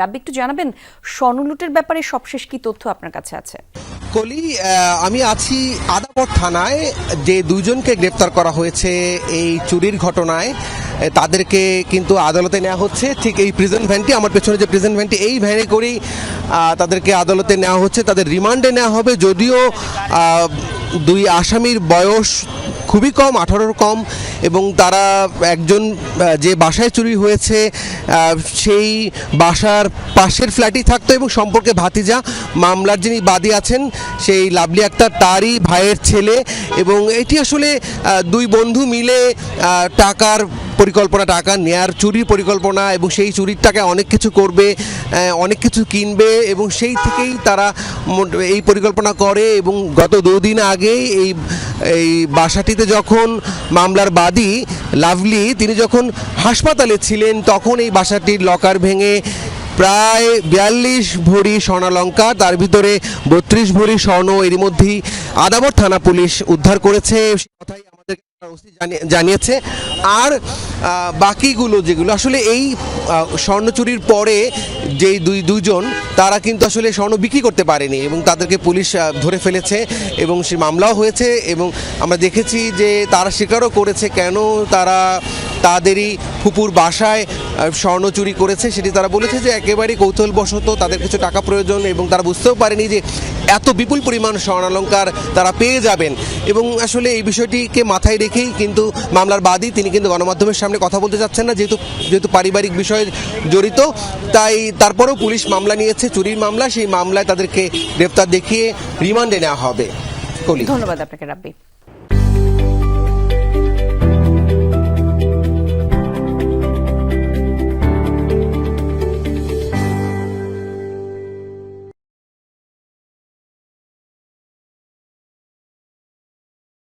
আপনি একটু জানাবেন স্বর্ণলুটের ব্যাপারে সবশেষ কি তথ্য আপনার কাছে আছে? কলি, আমি আছি আদাবর থানায়। যে দুইজনকে গ্রেপ্তার করা হয়েছে এই চুরির ঘটনায়, তাদেরকে কিন্তু আদালতে নেওয়া হচ্ছে। ঠিক এই প্রিজন ভ্যানটি, আমার পেছনে যে প্রিজন ভ্যানটি, এই ভ্যানে করেই তাদেরকে আদালতে নেওয়া হচ্ছে, তাদের রিমান্ডে নেওয়া হবে। যদিও দুই আসামির বয়স খুবই কম, 18-র কম, এবং তারা একজন যে বাসায় চুরি হয়েছে সেই বাসার পাশের ফ্ল্যাটেই থাকতো এবং সম্পর্কে ভাতিজা। মামলার যিনি বাদী আছেন সেই লাভলি আক্তার, তারই ভাইয়ের ছেলে। এবং এটি আসলে দুই বন্ধু মিলে টাকার পরিকল্পনা, টাকা নেয়ার চুরির পরিকল্পনা, এবং সেই চুরির টাকা অনেক কিছু করবে, অনেক কিছু কিনবে, এবং সেই থেকেই তারা এই পরিকল্পনা করে। এবং গত 2 দিন আগে এই বাসাটিতে যখন মামলার বাদী লাভলি তিনি যখন হাসপাতালে ছিলেন, তখন এই বাসাটির লকার ভেঙে প্রায় 42 ভরি স্বর্ণালঙ্কার, তার ভিতরে 32 ভরি স্বর্ণ এরই মধ্যেই আদাবর থানা পুলিশ উদ্ধার করেছে। কথাই আমাদের জানিয়েছে। আর বাকিগুলো যেগুলো আসলে এই স্বর্ণ চুরির পরে যেই দুইজন, তারা কিন্তু আসলে স্বর্ণ বিক্রি করতে পারেনি এবং তাদেরকে পুলিশ ধরে ফেলেছে এবং সে মামলাও হয়েছে। এবং আমরা দেখেছি যে তারা স্বীকারও করেছে কেন তারা তাদেরই ফুপুর বাসায় স্বর্ণ চুরি করেছে। সেটি তারা বলেছে যে একেবারেই কৌতূহলবশত, তাদের কিছু টাকা প্রয়োজন এবং তারা বুঝতেও পারেনি যে এত বিপুল পরিমাণ স্বর্ণালঙ্কার তারা পেয়ে যাবেন। এবং আসলে এই বিষয়টিকে মাথায় রেখেই কিন্তু মামলার বাদী তিনি কিন্তু গণমাধ্যমের সামনে কথা বলতে চাচ্ছেন না, যেহেতু পারিবারিক বিষয়ে জড়িত। তাই তারপরেও পুলিশ মামলা নিয়েছে, চুরির মামলা। সেই মামলায় তাদেরকে গ্রেপ্তার দেখিয়ে রিমান্ডে নেওয়া হবে। ধন্যবাদ আপনাকে রাব্বি।